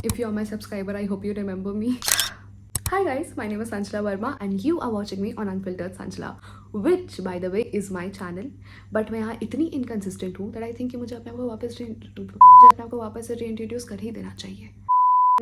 If you're my subscriber, I hope you remember me. Hi guys, my name is Sanchla Verma and you are watching me on Unfiltered Sanchla, which by the way is my channel. But मैं यहाँ इतनी inconsistent हूँ that I think कि मुझे अपने आप को वापस से reintroduce कर ही देना चाहिए.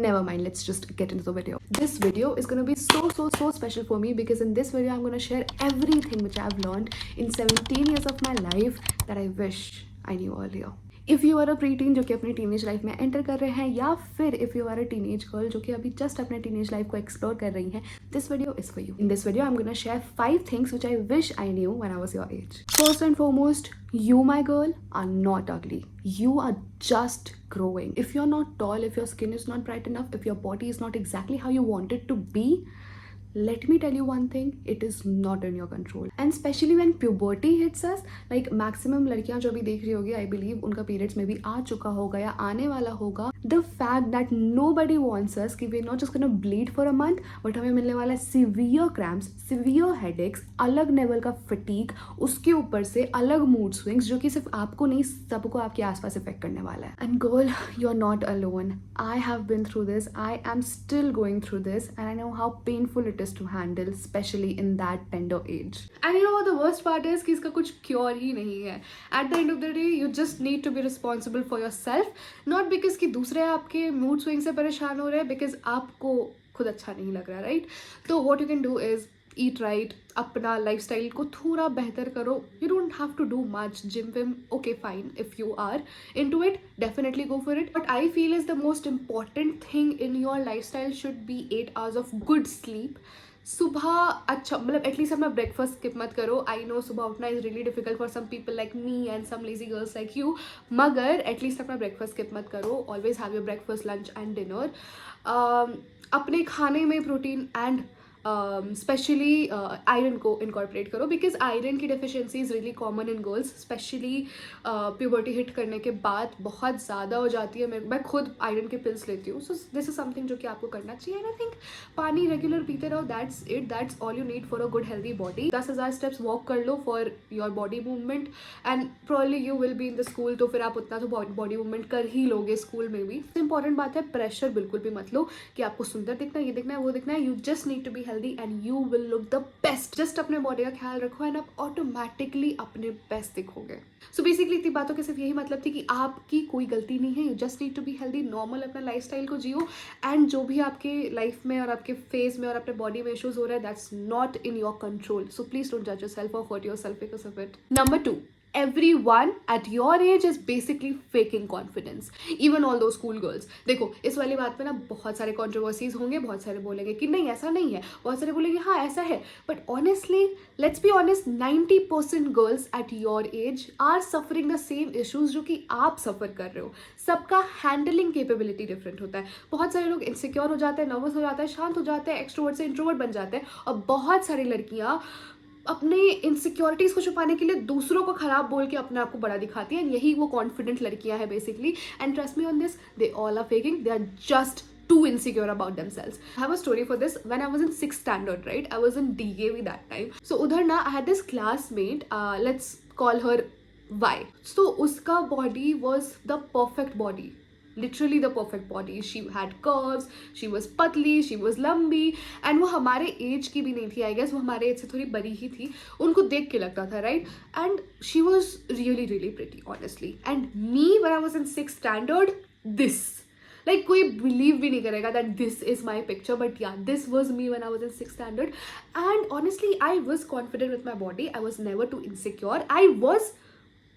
Never mind, let's just get into the video. This video is going to be so special for me because in this video I'm going to share everything which I've learned in 17 years of my life that I wish I knew earlier. If you are a pre teen जो कि अपनी teenage life में enter कर रहे हैं, या फिर if you are a teenage girl जो कि अभी जस्ट अपने टीनेज लाइफ को एक्सप्लोर कर रही हैं, this video is for you. In this video I am gonna share 5 things which I wish I knew when I was your age. First and foremost, you my girl are not ugly. You are just growing. If you're not tall, if your skin is not bright enough, if your body is not exactly how you want it to be, let me tell you one thing, it is not in your control. And especially when puberty hits us, like maximum लड़कियां जो भी देख रही होगी, I believe उनका periods में भी आ चुका होगा या आने वाला होगा. The fact that nobody wants us कि we're not just gonna bleed for a month, but हमें मिलने वाला severe cramps, severe headaches, अलग level का fatigue, उसके ऊपर से अलग mood swings जो कि सिर्फ आपको नहीं सबको आपके आसपास इफेक्ट करने वाला है. And girl, you're not alone. I have been through this. I am still going through this, and I know how painful it is to handle, especially in that tender age. And you know what the worst part is कि इसका कुछ cure ही नहीं है. At the end of the day, you just need to be responsible for yourself, not because कि दूसरे आपके mood swing से परेशान हो रहे हैं, because आपको खुद अच्छा नहीं लग रहा, right? तो what you can do is eat right, अपना लाइफस्टाइल को थोड़ा बेहतर करो. You don't have to do much. Gym wim, okay fine. If you are into it, definitely go for it. What I feel is the most important thing in your lifestyle should be 8 hours of good sleep. सुबह अच्छा मतलब at least अपना breakfast skip मत करो. आई know सुबह उठना is really difficult for some people like me and some lazy girls like you, मगर at least अपना ब्रेकफास्ट स्किप मत करो. Always have your breakfast, lunch and dinner. अपने खाने में प्रोटीन एंड स्पेशली आयरन को इनकॉर्पोरेट करो, बिकॉज आयरन की deficiency is really common in girls, specially puberty hit करने के बाद बहुत ज़्यादा हो जाती है. मैं खुद आयरन के पिल्स लेती हूँ. सो दिस इज समथिंग जो कि आपको करना चाहिए. एंड आई थिंक पानी रेगुलर पीते रहो. That's it. That's all you need for a good healthy body. 10,000 steps walk कर लो for your body movement, and probably you will be in the school, तो फिर आप उतना तो बॉडी मूवमेंट कर ही लोगे स्कूल में भी. इंपॉर्टेंट बात है, प्रेशर बिल्कुल भी मत लो कि आपको सुंदर दिखना है, ये दिखना है, वो दिखना है. You just need to be healthy and you will look the best. just अपने बॉडी का ख्याल रखो एंड आप ऑटोमेटिकली अपने बेस्ट दिखोगे. सो बेसिकली इतनी बातों के सिर्फ यही मतलब थी कि आपकी कोई गलती नहीं है. You just need to be healthy. Normal अपना लाइफस्टाइल को जियो, एंड जो भी आपके लाइफ में और आपके फेस में और अपने बॉडी में इश्यूज हो रहा है, that's not in your control. So please don't जज योरसेल्फ और hurt yourself because of it. Number 2, everyone at your age is basically faking confidence, even all those school girls. देखो इस वाली बात पे ना बहुत सारे controversies होंगे, बहुत सारे बोलेंगे कि नहीं ऐसा नहीं है, बहुत सारे बोलेंगे हाँ ऐसा है. But honestly, let's be honest, 90% girls at your age are suffering the same issues जो कि आप सफ़र कर रहे हो. सबका हैंडलिंग कैपेबिलिटी डिफरेंट होता है. बहुत सारे लोग इनसिक्योर हो जाते हैं, नर्वस हो जाते हैं, शांत हो जाते हैं, एक्सट्रोवर्ट से इंट्रोवर्ट बन जाते हैं, और बहुत सारी लड़कियाँ अपने इनसिक्योरिटीज़ को छुपाने के लिए दूसरों को खराब बोल के अपने आप को बड़ा दिखाती हैं. यही वो कॉन्फिडेंट लड़कियां हैं basically. And trust me on this, they all are faking. They are just too insecure about themselves. I have a story for this. When I was in 6th standard, right, I was in DAV that time. So udhar na I had this classmate, let's call her Y. So uska body was the perfect body, literally the perfect body. She had curves, she was patli, she was lambi, and वो हमारे as की भी नहीं थी. I guess वो हमारे as से थोड़ी बड़ी ही थी. उनको देख के लगता था, right? And she was really really pretty honestly. And me when I was in 6th standard, this like कोई बिलीव भी नहीं करेगा that this is my picture, but yeah, this was me when I was in 6th standard. And honestly, I was confident with my body. I was never too insecure. I was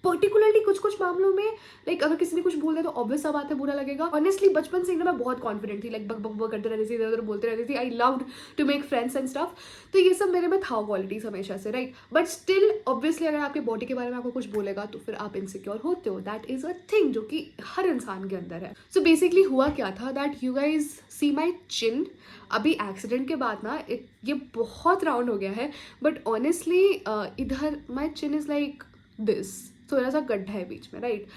particularly कुछ मामलों में like अगर किसी ने कुछ बोल दिया तो ऑब्वियस सा बात है, बुरा लगेगा. ऑनेस्टली बचपन से मैं बहुत कॉन्फिडेंट थी, लाइक बक बक बक करते रहती थी, इधर उधर बोलते रहती थी. I loved to make friends and stuff. तो ये सब मेरे में था क्वालिटीज हमेशा से, राइट? बट स्टिल ऑब्वियसली अगर आपके बॉडी के बारे में आपको कुछ बोलेगा तो फिर आप इनसिक्योर होते हो. दैट इज अ थिंग जो कि हर इंसान के अंदर है. सो बेसिकली हुआ क्या था दैट यू गाइज सी माई चिन. अभी एक्सीडेंट के बाद ना ये बहुत राउंड हो गया है, बट ऑनेस्टली इधर my chin is like this. थोड़ा सा गड्ढा है बीच में, right?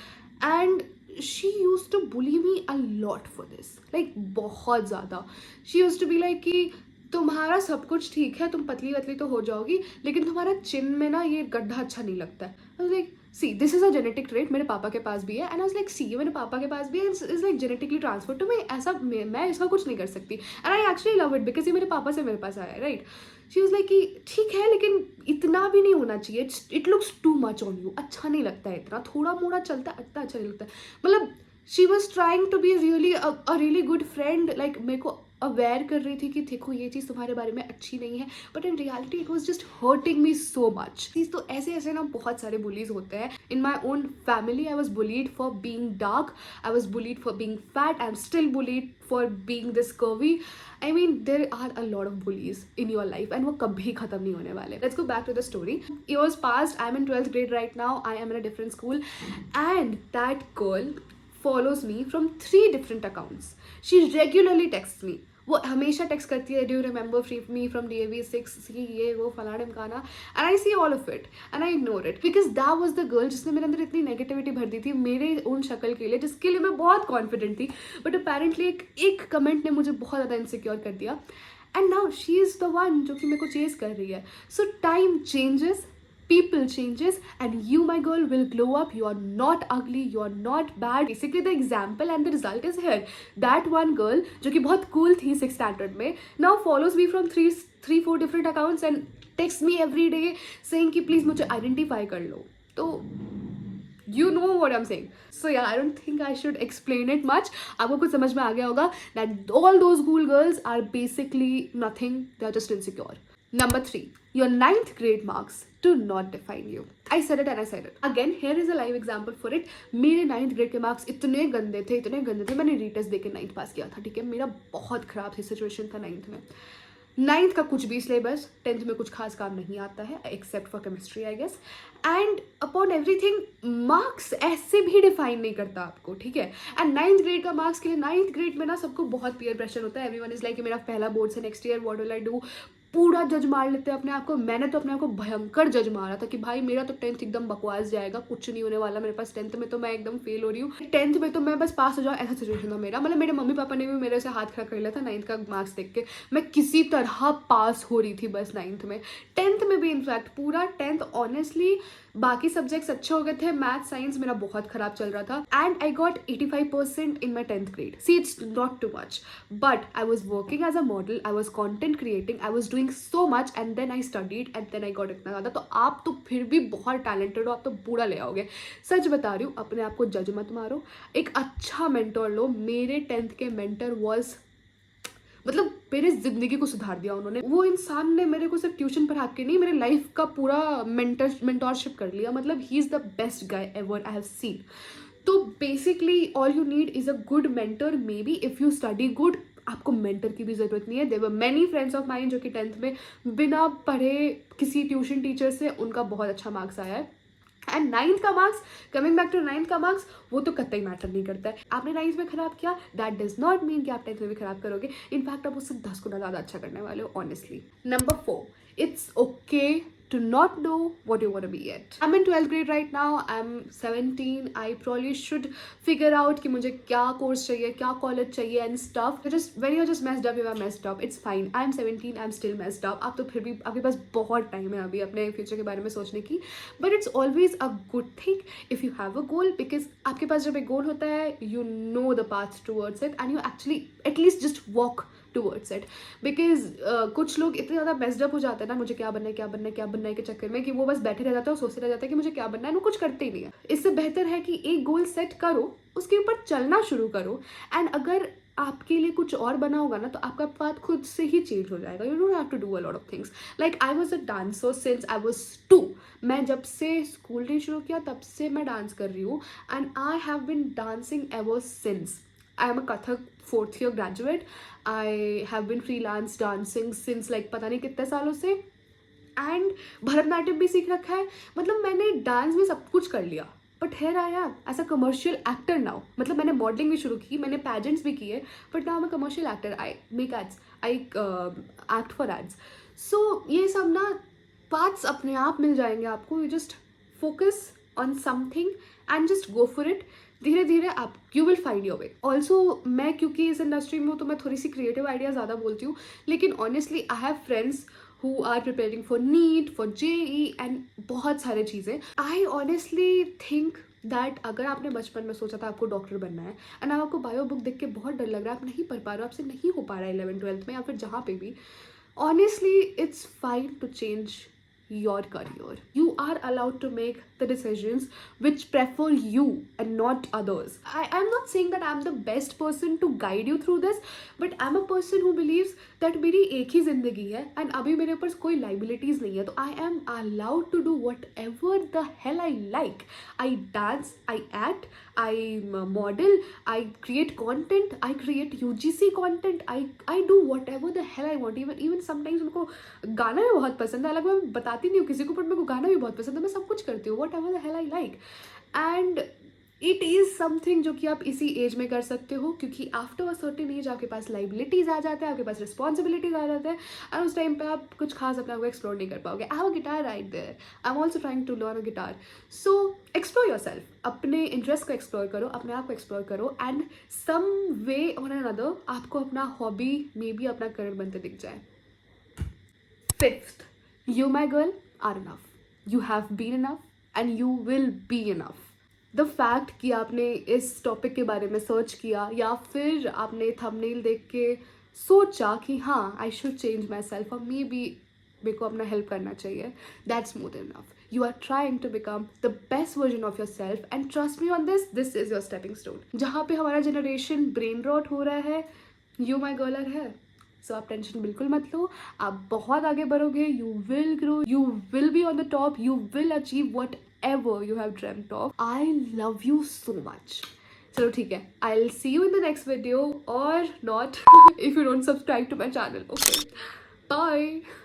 And she use to bully me a lot for this, like बहुत ज़्यादा. She use to be like कि तुम्हारा सब कुछ ठीक है, तुम पतली वतली तो हो जाओगी, लेकिन तुम्हारा चिन में ना ये गड्ढा अच्छा नहीं लगता है। I was like see this is a genetic trait, मेरे पापा के पास भी है। And I was like see ये मेरे पापा के पास भी है, is like genetically transfer to me, ऐसा मैं इसका कुछ नहीं कर सकती। And I actually love it because ये मेरे पापा से मेरे पास आया है, राइट। शी वाज लाइक कि ठीक है लेकिन इतना भी नहीं होना चाहिए, it looks too much on you, अच्छा नहीं लगता है इतना, थोड़ा मोड़ा चलता है, इतना अच्छा नहीं लगता है। मतलब she was trying to be really a really good friend, like मेरे को अवेयर कर रही थी कि देखो ये चीज़ तुम्हारे बारे में अच्छी नहीं है, but in reality it was just hurting me so much. चीज़ तो ऐसे ऐसे ना बहुत सारे बुलीज होते हैं। In my own family I was bullied for being dark, I was bullied for being fat, I am still bullied for being this curvy. I mean there are a lot of bullies in your life and वो कभी खत्म नहीं होने वाले। Let's go back to the story. Years passed, I am in 12th grade right now, I am in a different school, and that girl follows me from 3 different accounts. She regularly texts me. वो हमेशा text करती है, do you remember me from DAV6, see ये वो फलाना ढमकाना, and I see all of it and I ignore it because that was the girl जिसने मेरे अंदर इतनी नेगेटिविटी भर दी थी मेरे उन शक्ल के लिए, जिसके लिए मैं बहुत कॉन्फिडेंट थी। बट अपेरेंटली एक कमेंट ने मुझे बहुत ज़्यादा इनसिक्योर कर दिया, and now she is the one जो कि मेरे को चेज कर रही है। सो time changes, people changes, and you my girl will glow up. You are not ugly, you are not bad. Basically the example and the result is here. That one girl जो कि बहुत cool थी 6th standard में, now follows me from 3-4 different accounts and texts me every day saying कि please मुझे identify कर लो। तो you know what I'm saying. So yeah, I don't think I should explain it much. आपको कुछ समझ में आ गया होगा that all those cool girls are basically nothing, they are just insecure. Number 3, your 9th grade marks do not define you. I said it and I said it. Again, here is a live example for it. मेरे 9th grade के marks इतने गंदे थे, मैंने retest देके 9th पास किया था, ठीक है। मेरा बहुत ख़राब सी सिचुएशन था 9th में। 9th का कुछ भी सिलेबस 10th में कुछ खास काम नहीं आता है, except for chemistry I guess. And upon everything marks ऐसे भी डिफाइन नहीं करता आपको, ठीक है। एंड 9th ग्रेड का मार्क्स के लिए 9th ग्रेड में ना सबको बहुत पीयर प्रेशर होता है। एवरीवन इज लाइक मेरा पहला बोर्ड से next year what will I do, पूरा जज मार लेते हैं अपने आप को। मैंने तो अपने आप को भयंकर जज मारा था कि भाई मेरा तो 10th एकदम बकवास जाएगा, कुछ नहीं होने वाला मेरे पास। 10th में तो मैं एकदम फेल हो रही हूँ, 10th में तो मैं बस पास हो जाऊँ, ऐसा सिचुएशन था मेरा। मतलब मेरे मम्मी पापा ने भी मेरे से हाथ खड़ा कर लिया था 9th का मार्क्स देख के। मैं किसी तरह पास हो रही थी बस 9th में। 10th में भी इनफैक्ट पूरा 10th ऑनेस्टली बाकी सब्जेक्ट्स अच्छे हो गए थे, मैथ साइंस मेरा बहुत खराब चल रहा था। And I got 85% in my 10th grade. See it's not too much, but I was working as a model, I was content creating, I was doing so much, and then I studied and then I got इतना ज़्यादा। तो आप तो फिर भी बहुत talented हो, आप तो पूरा ले आओगे। सच बता रही हूँ, अपने आप को जज मत मारो, एक अच्छा मेंटोर लो। मेरे 10th के मेंटर वॉज मतलब मेरी ज़िंदगी को सुधार दिया उन्होंने। वो इंसान ने मेरे को सिर्फ ट्यूशन पढ़ा के नहीं, मेरे लाइफ का पूरा मेंटोरशिप कर लिया। मतलब he is the best guy ever I have seen. तो basically all you need is a good mentor. Maybe if you study good, आपको मेंटर की भी ज़रूरत नहीं है। There were many friends of mine जो कि 10th में बिना पढ़े किसी ट्यूशन टीचर से उनका बहुत अच्छा मार्क्स आया है। एंड 9th का marks, coming back to 9th का मार्क्स, वो तो कतई मैटर नहीं करता है। आपने 9th में खराब किया, दैट डज नॉट मीन कि आप 10th में भी खराब करोगे। इनफैक्ट आप उससे 10 गुना ज़्यादा अच्छा करने वाले हो honestly. Number 4, it's okay to not know what you want to be yet. I'm in 12th grade right now. I'm 17. I probably should figure out कि मुझे क्या कोर्स चाहिए, क्या कॉलेज चाहिए and stuff. Just when you're just messed up, you are messed up. It's fine. I'm 17. I'm still messed up. आप तो फिर भी आपके पास बहुत टाइम है अभी अपने फ्यूचर के बारे में सोचने की. But it's always a good thing if you have a goal, because आपके पास जब एक गोल होता है, you know the path towards it and you actually at least just walk towards it. Because कुछ लोग इतने ज़्यादा messed up हो जाते हैं ना, मुझे क्या बनना है, क्या बनना है, क्या बनना है के चक्कर में, कि वो बस बैठे रह जाते हैं और सोचते रह जाते हैं कि मुझे क्या बनना है, वो कुछ करते ही नहीं है। इससे बेहतर है कि एक गोल सेट करो, उसके ऊपर चलना शुरू करो, एंड अगर आपके लिए कुछ और बना होगा ना, तो आपका पाथ खुद से ही चेंज हो जाएगा। You don't have to do a lot of things. Like I was a dancer since I was 2। मैं जब से स्कूल डे शुरू किया तब से मैं डांस कर रही हूँ, and I have been dancing ever since. I am a Kathak 4th year graduate. I have been freelance dancing since like पता नहीं कितने सालों से, एंड भरतनाट्यम भी सीख रखा है। मतलब मैंने डांस में सब कुछ कर लिया, but here I am as a commercial actor now. मतलब मैंने मॉडलिंग भी शुरू की, मैंने पैजेंट्स भी किए, बट नाउ मैं commercial actor. I make ads, I act for ads. So ये सब ना पार्ट्स अपने आप मिल जाएंगे आपको। You just focus on something and just go for it. धीरे धीरे आप you will find your way. Also मैं क्योंकि इस इंडस्ट्री में हूँ तो मैं थोड़ी सी क्रिएटिव आइडिया ज़्यादा बोलती हूँ, लेकिन honestly I have friends who are preparing for NEET, for JE and बहुत सारे चीज़ें. I honestly think that अगर आपने बचपन में सोचा था आपको डॉक्टर बनना है एंड आपको बायो बुक देख के बहुत डर लग रहा है, आप नहीं पढ़ पा रहे हो, आपसे नहीं हो पा रहा है 11th-12th में या फिर जहाँ पे भी, honestly it's fine to change your career. You are allowed to make the decisions which prefer you and not others. I'm not saying that I'm the best person to guide you through this, but I'm a person who believes that मेरी एक ही ज़िंदगी है and अभी मेरे ऊपर कोई liabilities नहीं है, तो I am allowed to do whatever the hell I like. I dance, I act, I model, I create content, I create UGC content, I do whatever the hell I want. Even sometimes उनको गाना भी बहुत पसंद है, हालांकि मैं बताती नहीं हूँ किसी को, पर मेरे को गाना भी बहुत पसंद है, मैं सब कुछ करती हूँ, whatever the hell I like. And it is something जो कि आप इसी एज में कर सकते हो, क्योंकि आफ्टर अ सर्टेन एज आपके पास लाइबिलिटीज़ आ जाते हैं, आपके पास रिस्पॉन्सिबिलिटीज़ आ जाते हैं, और उस टाइम पे आप कुछ खास अपने आप को एक्सप्लोर नहीं कर पाओगे. I have a guitar right there, I am also trying to learn a guitar. So explore yourself, अपने इंटरेस्ट को एक्सप्लोर करो, अपने आप को एक्सप्लोर करो, एंड सम वे और अनदर आपको अपना हॉबी मे बी अपना करियर बनते दिख जाए. 5th, you my girl are enough. You have been enough and you will be enough. The fact कि आपने इस टॉपिक के बारे में सर्च किया या फिर आपने थंबनेल देख के सोचा कि हाँ I should change myself और मे बी मेरे को अपना हेल्प करना चाहिए, that's more than enough. You are trying to become the best version of yourself and trust me on this is your stepping stone. जहाँ पे हमारा generation brain rot हो रहा है, यू माई गर्ल आर है. सो आप tension बिल्कुल मत लो, आप बहुत आगे बढ़ोगे, you will grow, you will be on the top, you will achieve what ever you have dreamt of. I love you so much. चलो ठीक है, I'll see you in the next video or not if you don't subscribe to my channel. Okay, bye.